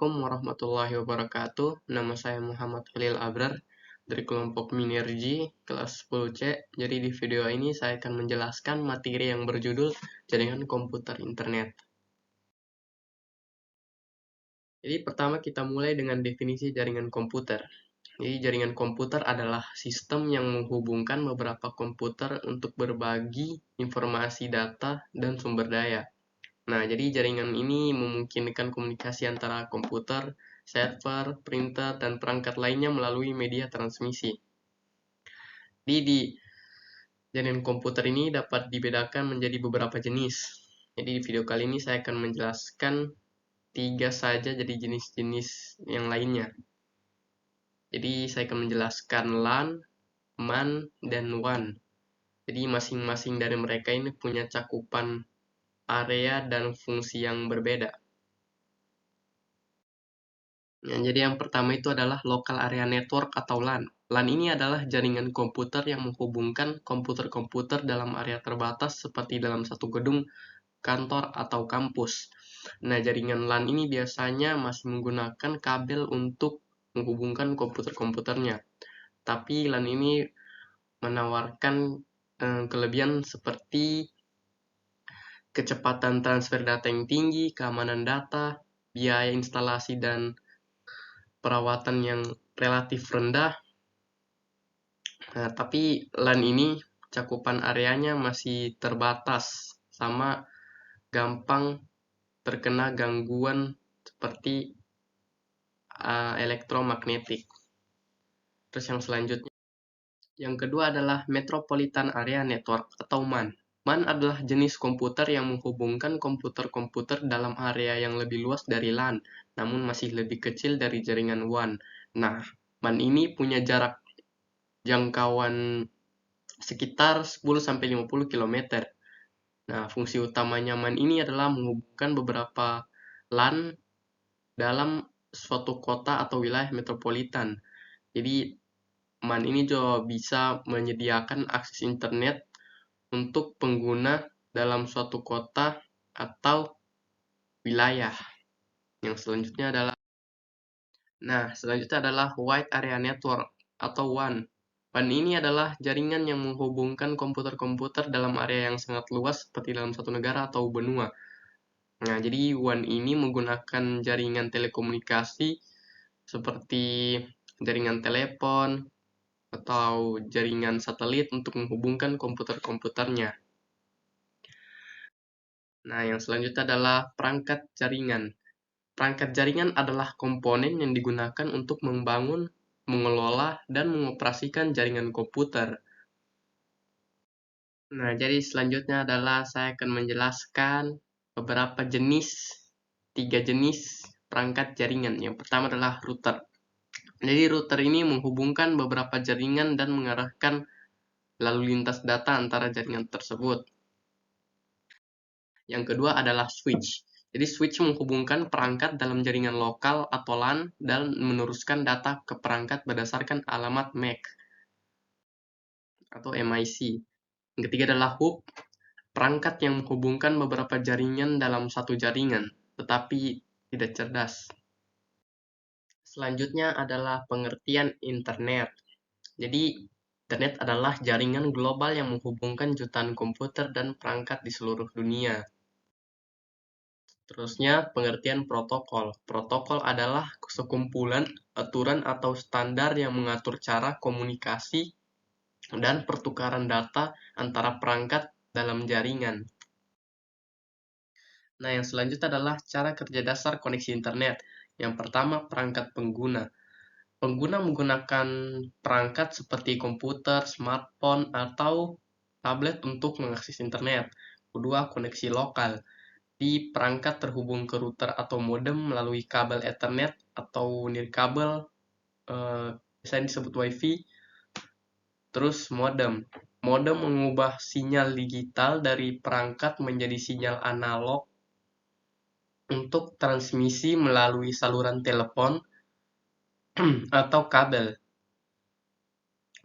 Assalamualaikum warahmatullahi wabarakatuh. Nama saya Muhammad Khalil Abrar dari kelompok Minergi kelas 10C. Jadi di video ini saya akan menjelaskan materi yang berjudul jaringan komputer internet. Jadi pertama kita mulai dengan definisi jaringan komputer. Jadi jaringan komputer adalah sistem yang menghubungkan beberapa komputer untuk berbagi informasi, data, dan sumber daya. Nah, jadi jaringan ini memungkinkan komunikasi antara komputer, server, printer, dan perangkat lainnya melalui media transmisi. Di jaringan komputer ini dapat dibedakan menjadi beberapa jenis. Jadi di video kali ini saya akan menjelaskan 3 saja jadi jenis-jenis yang lainnya. Jadi saya akan menjelaskan LAN, MAN, dan WAN. Jadi masing-masing dari mereka ini punya cakupan area dan fungsi yang berbeda. Nah, jadi yang pertama itu adalah Local Area Network atau LAN. LAN ini adalah jaringan komputer yang menghubungkan komputer-komputer dalam area terbatas seperti dalam satu gedung, kantor, atau kampus. Nah, jaringan LAN ini biasanya masih menggunakan kabel untuk menghubungkan komputer-komputernya. Tapi LAN ini menawarkan kelebihan seperti kecepatan transfer data yang tinggi, keamanan data, biaya instalasi dan perawatan yang relatif rendah. Nah, tapi LAN ini cakupan areanya masih terbatas sama gampang terkena gangguan seperti elektromagnetik. Terus yang selanjutnya, yang kedua adalah Metropolitan Area Network atau MAN. MAN adalah jenis komputer yang menghubungkan komputer-komputer dalam area yang lebih luas dari LAN, namun masih lebih kecil dari jaringan WAN. Nah, MAN ini punya jarak jangkauan sekitar 10-50 km. Nah, fungsi utamanya MAN ini adalah menghubungkan beberapa LAN dalam suatu kota atau wilayah metropolitan. Jadi, MAN ini juga bisa menyediakan akses internet untuk pengguna dalam suatu kota atau wilayah. Yang selanjutnya adalah Wide Area Network atau WAN. WAN ini adalah jaringan yang menghubungkan komputer-komputer dalam area yang sangat luas seperti dalam satu negara atau benua. Nah, jadi WAN ini menggunakan jaringan telekomunikasi seperti jaringan telepon atau jaringan satelit untuk menghubungkan komputer-komputernya. Nah, yang selanjutnya adalah perangkat jaringan. Perangkat jaringan adalah komponen yang digunakan untuk membangun, mengelola, dan mengoperasikan jaringan komputer. Nah, jadi selanjutnya adalah saya akan menjelaskan beberapa tiga jenis perangkat jaringan. Yang pertama adalah router. Jadi router ini menghubungkan beberapa jaringan dan mengarahkan lalu lintas data antara jaringan tersebut. Yang kedua adalah switch. Jadi switch menghubungkan perangkat dalam jaringan lokal atau LAN dan meneruskan data ke perangkat berdasarkan alamat MAC atau MIC. Yang ketiga adalah hub, perangkat yang menghubungkan beberapa jaringan dalam satu jaringan, tetapi tidak cerdas. Selanjutnya adalah pengertian internet. Jadi internet adalah jaringan global yang menghubungkan jutaan komputer dan perangkat di seluruh dunia. Terusnya, pengertian protokol. Protokol adalah sekumpulan aturan atau standar yang mengatur cara komunikasi dan pertukaran data antara perangkat dalam jaringan. Nah, yang selanjutnya adalah cara kerja dasar koneksi internet. Yang pertama, perangkat pengguna. Pengguna menggunakan perangkat seperti komputer, smartphone, atau tablet untuk mengakses internet. Kedua, koneksi lokal. Di perangkat terhubung ke router atau modem melalui kabel Ethernet atau nirkabel, biasanya disebut WiFi. Terus modem. Modem mengubah sinyal digital dari perangkat menjadi sinyal analog untuk transmisi melalui saluran telepon atau kabel.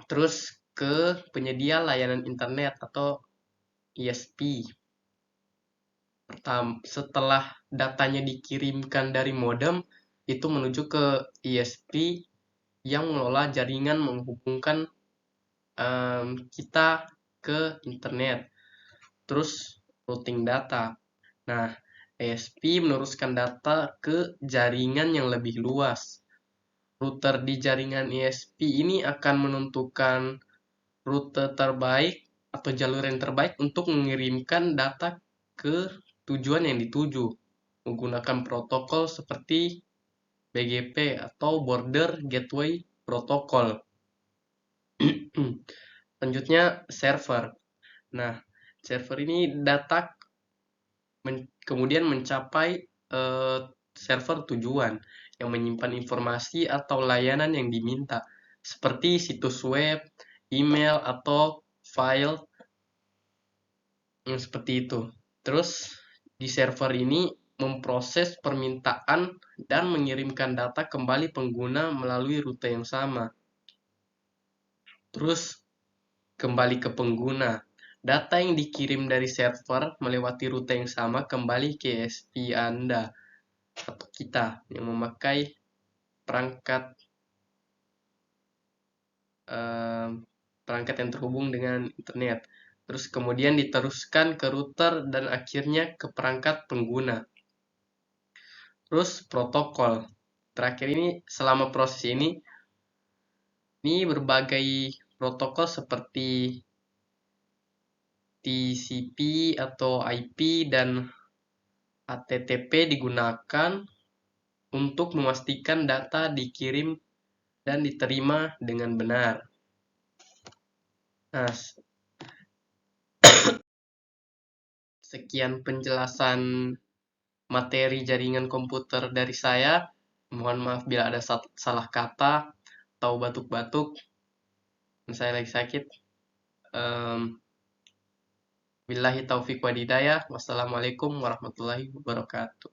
Terus ke penyedia layanan internet atau ISP. Setelah datanya dikirimkan dari modem, itu menuju ke ISP yang mengelola jaringan menghubungkan kita ke internet. Terus routing data. Nah, ISP meneruskan data ke jaringan yang lebih luas. Router di jaringan ISP ini akan menentukan rute terbaik atau jalur yang terbaik untuk mengirimkan data ke tujuan yang dituju menggunakan protokol seperti BGP atau Border Gateway Protocol. Selanjutnya server. Nah, server ini data kemudian mencapai server tujuan yang menyimpan informasi atau layanan yang diminta, seperti situs web, email, atau file yang seperti itu. Terus di server ini memproses permintaan dan mengirimkan data kembali pengguna melalui rute yang sama. Terus kembali ke pengguna. Data yang dikirim dari server melewati rute yang sama kembali ke ISP Anda atau kita yang memakai perangkat perangkat yang terhubung dengan internet. Terus kemudian diteruskan ke router dan akhirnya ke perangkat pengguna. Terus protokol. Terakhir ini selama proses ini berbagai protokol seperti TCP atau IP dan HTTP digunakan untuk memastikan data dikirim dan diterima dengan benar. Nah, sekian penjelasan materi jaringan komputer dari saya. Mohon maaf bila ada salah kata atau batuk-batuk. Saya lagi sakit. Billahi taufiq wa hidayah. Wassalamualaikum warahmatullahi wabarakatuh.